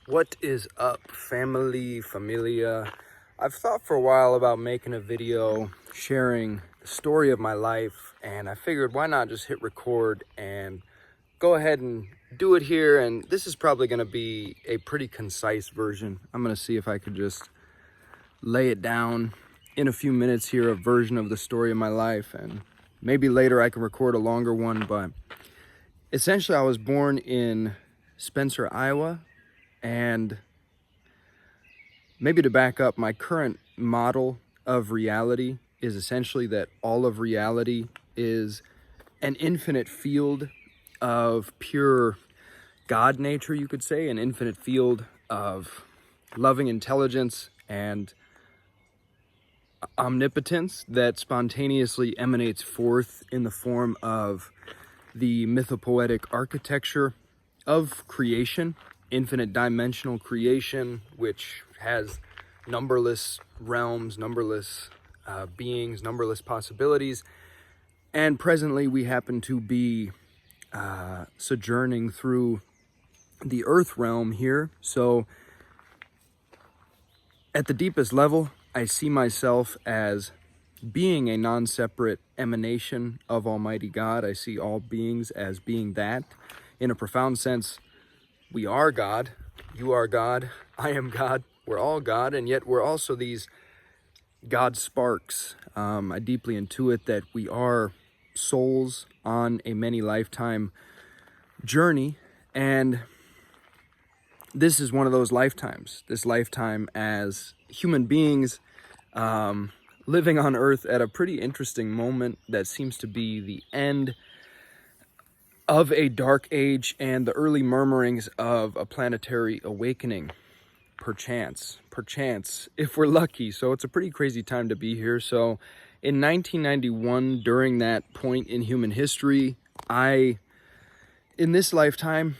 What is up, family, familia? I've thought for a while about making a video sharing the story of my life, and I figured why not just hit record and go ahead and do it here. And this is probably going to be a pretty concise version. I'm going to see if I could just lay it down in a few minutes here, a version of the story of my life, and maybe later I can record a longer one. But essentially, I was born in Spencer, Iowa. And maybe to back up, my current model of reality is essentially that all of reality is an infinite field of pure God nature, you could say, an infinite field of loving intelligence and omnipotence that spontaneously emanates forth in the form of the mythopoetic architecture of creation. Infinite dimensional creation, which has numberless realms, numberless beings, numberless possibilities. And presently we happen to be sojourning through the earth realm here. So at the deepest level, I see myself as being a non-separate emanation of Almighty God. I see all beings as being that. In a profound sense, we are God, you are God, I am God, we're all God, and yet we're also these God sparks. I deeply intuit that we are souls on a many lifetime journey, and this is one of those lifetimes, this lifetime as human beings living on Earth at a pretty interesting moment that seems to be the end of a dark age and the early murmurings of a planetary awakening, perchance, if we're lucky. So it's a pretty crazy time to be here. So in 1991, during that point in human history, I, in this lifetime,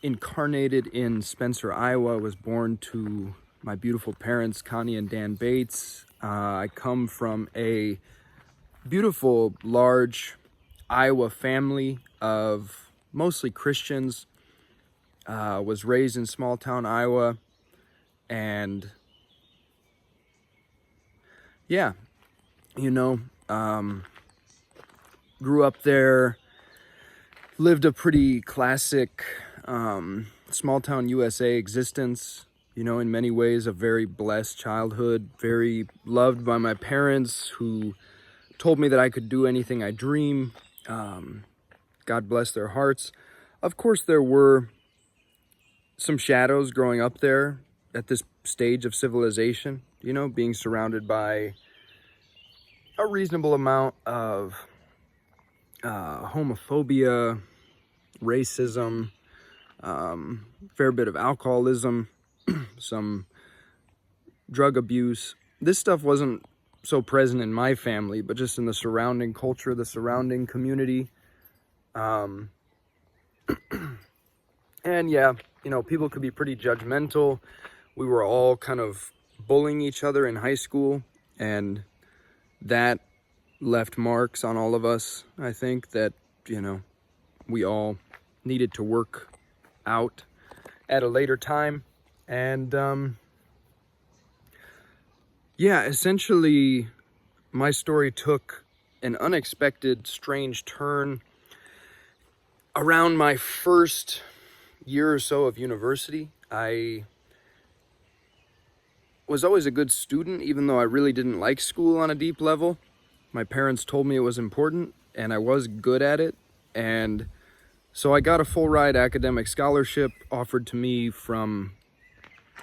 incarnated in Spencer, Iowa, was born to my beautiful parents, Connie and Dan Bates. I come from a beautiful, large Iowa family of mostly Christians. Was raised in small town Iowa, and yeah, grew up there, lived a pretty classic small town USA existence, in many ways a very blessed childhood, very loved by my parents who told me that I could do anything I dream. God bless their hearts. Of course, there were some shadows growing up there at this stage of civilization, being surrounded by a reasonable amount of homophobia, racism, fair bit of alcoholism, some drug abuse. This stuff wasn't so present in my family, but just in the surrounding culture, the surrounding community. And yeah, people could be pretty judgmental. We were all kind of bullying each other in high school, and that left marks on all of us. I think that, we all needed to work out at a later time. And yeah, essentially my story took an unexpected, strange turn around my first year or so of university. I was always a good student, even though I really didn't like school on a deep level. My parents told me it was important, and I was good at it. And so I got a full ride academic scholarship offered to me from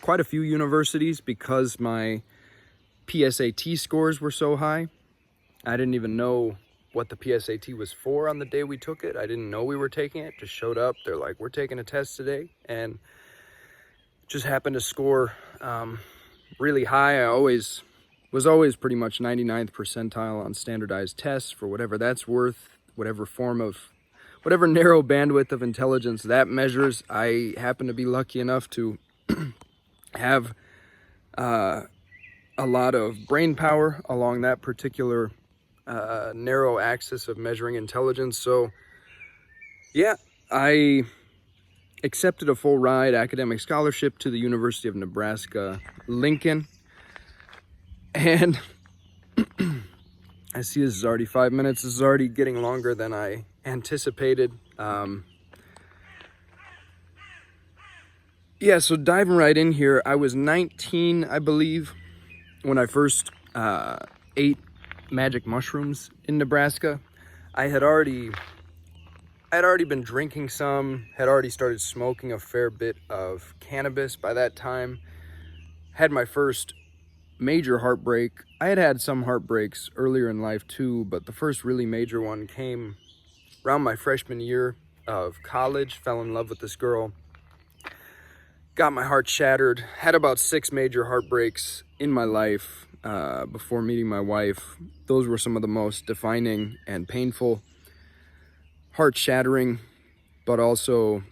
quite a few universities because my PSAT scores were so high. I didn't even know what the PSAT was for on the day we took it. I didn't know we were taking it. Just showed up. They're like, we're taking a test today. And just happened to score really high. I was always pretty much 99th percentile on standardized tests, for whatever that's worth, whatever narrow bandwidth of intelligence that measures. I happen to be lucky enough to have a lot of brain power along that particular narrow axis of measuring intelligence. So yeah, I accepted a full ride academic scholarship to the University of Nebraska, Lincoln. And I see this is already 5 minutes. This is already getting longer than I anticipated. Yeah, so diving right in here, I was 19, I believe, when I first ate magic mushrooms in Nebraska. I had already been drinking some, had already started smoking a fair bit of cannabis by that time. Had my first major heartbreak. I had had some heartbreaks earlier in life too, but the first really major one came around my freshman year of college. Fell in love with this girl. Got my heart shattered. Had about 6 major heartbreaks in my life before meeting my wife. Those were some of the most defining and painful, heart-shattering, but also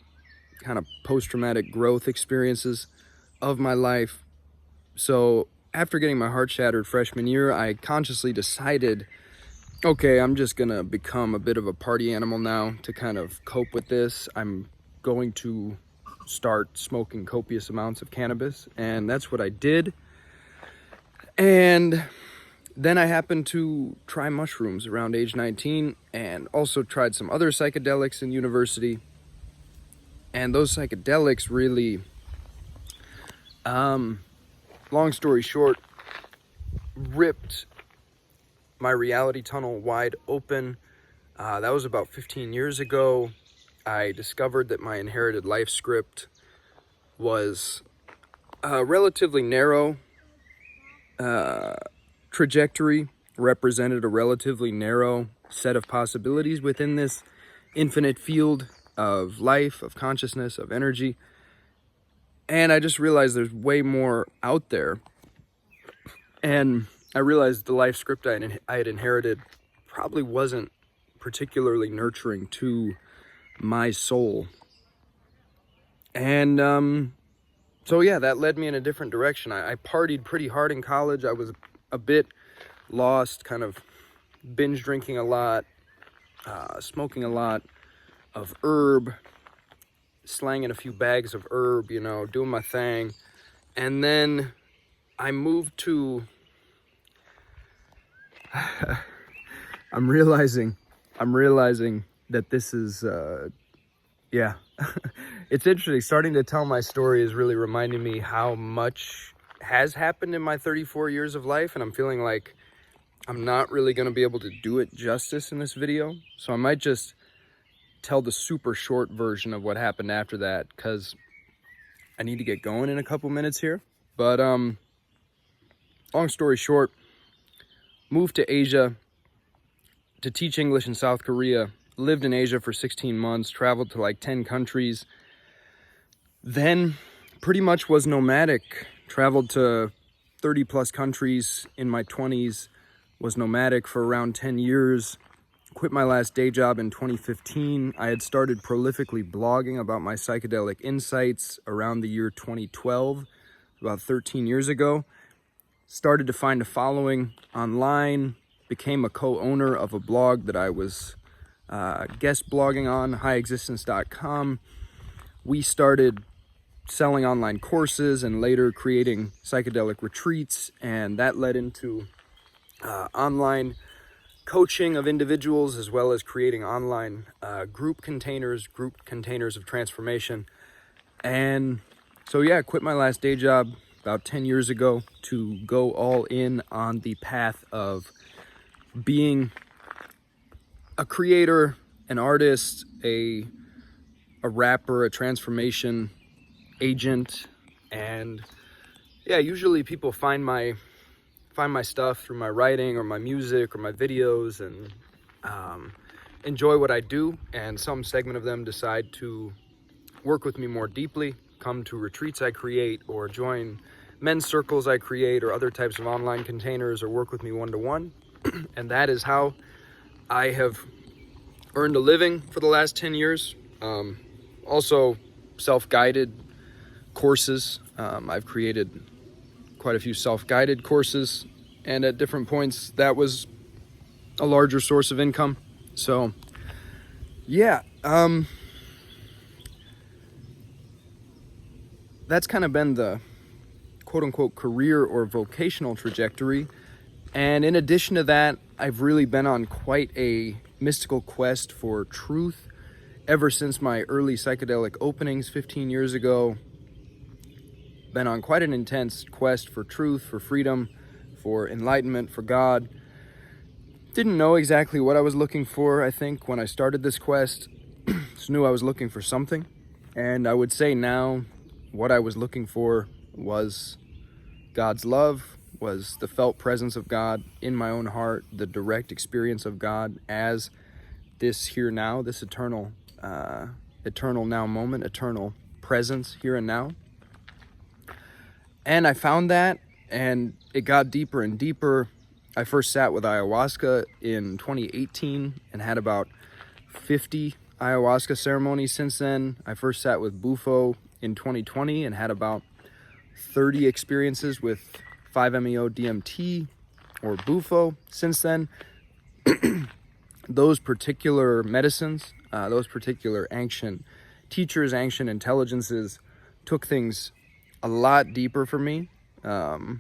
kind of post-traumatic growth experiences of my life. So after getting my heart shattered freshman year, I consciously decided, okay, I'm just gonna become a bit of a party animal now to kind of cope with this. I'm going to start smoking copious amounts of cannabis, and that's what I did. And then I happened to try mushrooms around age 19, and also tried some other psychedelics in university. And those psychedelics really, long story short, ripped my reality tunnel wide open. That was about 15 years ago. I discovered that my inherited life script was a relatively narrow trajectory, represented a relatively narrow set of possibilities within this infinite field of life, of consciousness, of energy. And I just realized there's way more out there. And I realized the life script I had inherited probably wasn't particularly nurturing to my soul. And so yeah, that led me in a different direction. I partied pretty hard in college. I was a bit lost, kind of binge drinking a lot, smoking a lot of herb, slanging a few bags of herb, you know, doing my thing. And then I moved to I'm realizing that this is yeah. It's interesting. Starting to tell my story is really reminding me how much has happened in my 34 years of life, and I'm feeling like I'm not really going to be able to do it justice in this video. So I might just tell the super short version of what happened after that, because I need to get going in a couple minutes here. But long story short, moved to Asia to teach English in South Korea. Lived in Asia for 16 months, traveled to like 10 countries. Then pretty much was nomadic. Traveled to 30 plus countries in my 20s. Was nomadic for around 10 years. Quit my last day job in 2015. I had started prolifically blogging about my psychedelic insights around the year 2012, about 13 years ago. Started to find a following online, became a co-owner of a blog that I was guest blogging on, highexistence.com. We started selling online courses and later creating psychedelic retreats, and that led into online coaching of individuals, as well as creating online group containers of transformation. And so yeah, I quit my last day job about 10 years ago to go all in on the path of being a creator, an artist, a rapper, a transformation agent. And yeah, usually people find my stuff through my writing or my music or my videos, and enjoy what I do. And some segment of them decide to work with me more deeply, come to retreats I create, or join men's circles I create, or other types of online containers, or work with me one-to-one. And that is how I have earned a living for the last 10 years. Also self-guided courses. I've created quite a few self-guided courses, and at different points that was a larger source of income. So yeah, that's kind of been the quote-unquote career or vocational trajectory. And in addition to that, I've really been on quite a mystical quest for truth ever since my early psychedelic openings 15 years ago. Been on quite an intense quest for truth, for freedom, for enlightenment, for God. Didn't know exactly what I was looking for, I think, when I started this quest. Just knew I was looking for something. And I would say now what I was looking for was God's love, was the felt presence of God in my own heart, the direct experience of God as this here now, this eternal now moment, eternal presence here and now. And I found that, and it got deeper and deeper. I first sat with ayahuasca in 2018 and had about 50 ayahuasca ceremonies since then. I first sat with Bufo in 2020 and had about 30 experiences with 5-MeO DMT or Bufo since then. Those particular medicines, those particular ancient teachers, ancient intelligences took things a lot deeper for me. I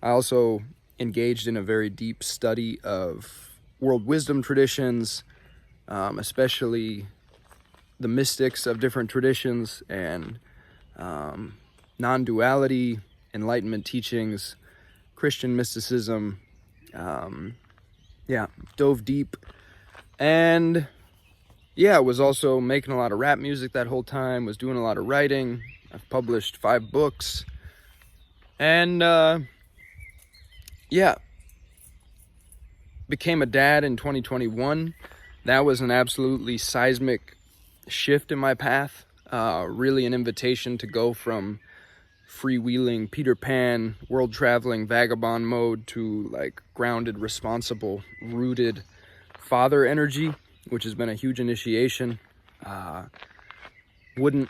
also engaged in a very deep study of world wisdom traditions, especially the mystics of different traditions and non-duality, enlightenment teachings, Christian mysticism. Dove deep. And was also making a lot of rap music that whole time, was doing a lot of writing. I've published 5 books. And became a dad in 2021. That was an absolutely seismic shift in my path. Really an invitation to go from freewheeling Peter Pan, world traveling vagabond mode to like grounded, responsible, rooted father energy, which has been a huge initiation. Wouldn't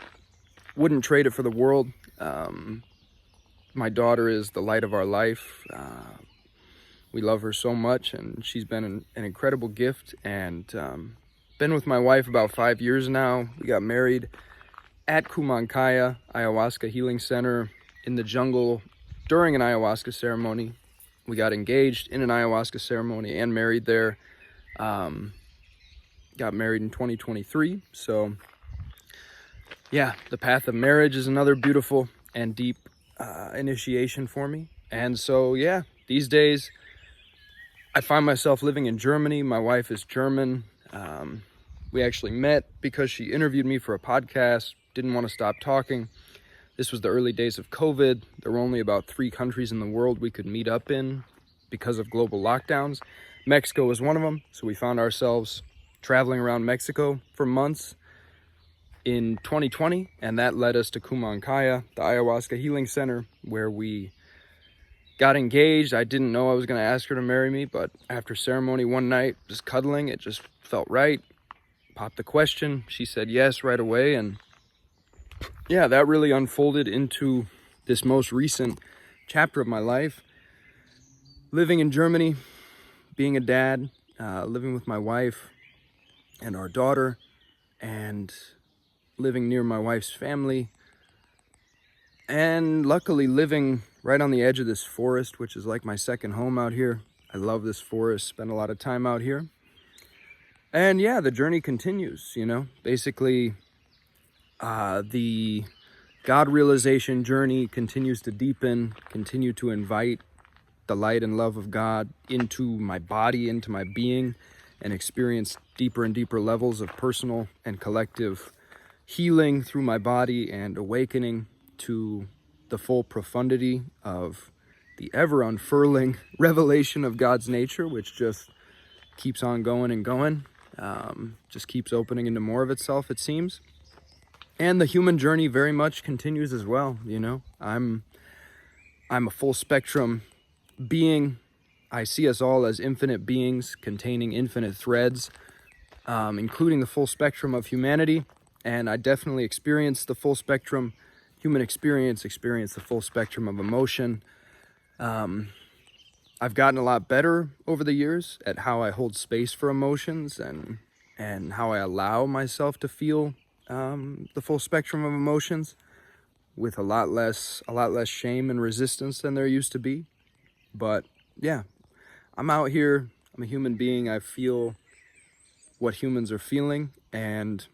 trade it for the world. My daughter is the light of our life. We love her so much, and she's been an incredible gift. And been with my wife about 5 years now. We got married at Kumankaya Ayahuasca Healing Center in the jungle during an ayahuasca ceremony. We got engaged in an ayahuasca ceremony and married there. Got married in 2023. So the path of marriage is another beautiful and deep initiation for me. And so these days I find myself living in Germany. My wife is German. We actually met because she interviewed me for a podcast. Didn't want to stop talking. This was the early days of COVID. There were only about 3 countries in the world we could meet up in because of global lockdowns. Mexico was one of them. So we found ourselves traveling around Mexico for months in 2020. And that led us to Kumankaya, the Ayahuasca Healing Center, where we got engaged. I didn't know I was going to ask her to marry me, but after ceremony one night, just cuddling, it just felt right. Popped the question. She said yes right away. And that really unfolded into this most recent chapter of my life. Living in Germany, being a dad, living with my wife and our daughter, and living near my wife's family. And luckily living right on the edge of this forest, which is like my second home out here. I love this forest, spend a lot of time out here. And the journey continues, Basically, the God realization journey continues to deepen, continue to invite the light and love of God into my body, into my being, and experience deeper and deeper levels of personal and collective healing through my body and awakening to the full profundity of the ever unfurling revelation of God's nature, which just keeps on going and going, just keeps opening into more of itself, it seems. And the human journey very much continues as well. I'm a full spectrum being. I see us all as infinite beings containing infinite threads, including the full spectrum of humanity. And I definitely experience the full spectrum human experience the full spectrum of emotion. I've gotten a lot better over the years at how I hold space for emotions and how I allow myself to feel the full spectrum of emotions. with a lot less shame and resistance than there used to be. But yeah, I'm out here. I'm a human being. I feel what humans are feeling, and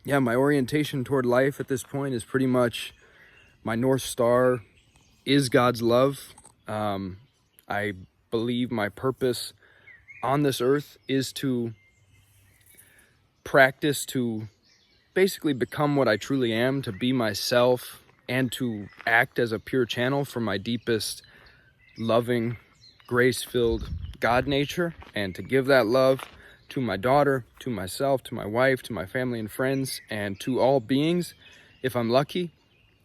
yeah, my orientation toward life at this point is pretty much my North Star is God's love. I believe my purpose on this earth is to practice to basically become what I truly am, to be myself, and to act as a pure channel for my deepest, loving, grace-filled God nature, and to give that love to my daughter, to myself, to my wife, to my family and friends, and to all beings. If I'm lucky,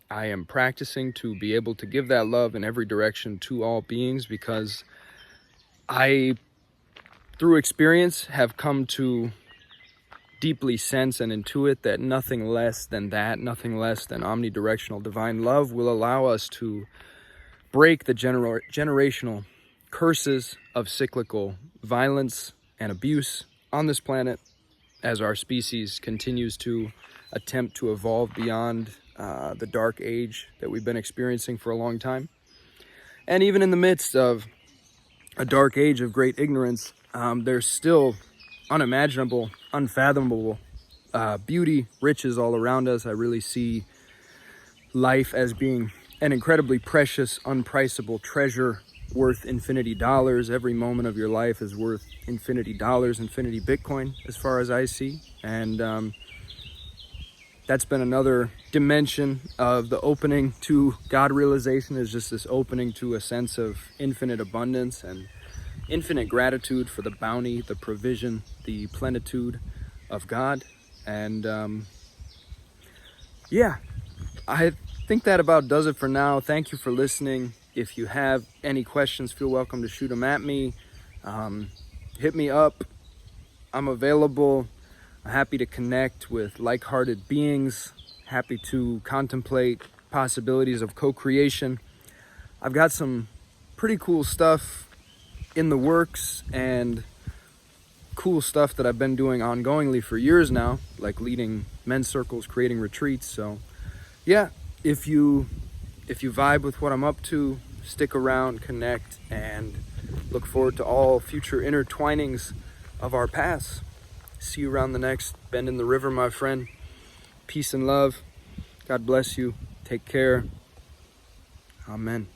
I am practicing to be able to give that love in every direction to all beings, because I, through experience, have come to deeply sense and intuit that nothing less than that, nothing less than omnidirectional divine love will allow us to break the generational curses of cyclical violence and abuse on this planet as our species continues to attempt to evolve beyond the dark age that we've been experiencing for a long time. And even in the midst of a dark age of great ignorance, there's still unimaginable, unfathomable beauty, riches all around us. I really see life as being an incredibly precious, unpriceable treasure worth infinity dollars. Every moment of your life is worth infinity dollars, infinity Bitcoin, as far as I see. And that's been another dimension of the opening to God realization, is just this opening to a sense of infinite abundance and infinite gratitude for the bounty, the provision, the plenitude of God. And yeah, I think that about does it for now. Thank you for listening. If you have any questions, feel welcome to shoot them at me. Hit me up. I'm available. I'm happy to connect with like-hearted beings, happy to contemplate possibilities of co-creation. I've got some pretty cool stuff in the works, and cool stuff that I've been doing ongoingly for years now, like leading men's circles, creating retreats. So yeah, if you vibe with what I'm up to, stick around, connect, and look forward to all future intertwinings of our paths. See you around the next bend in the river, my friend. Peace and love. God bless you. Take care. Amen.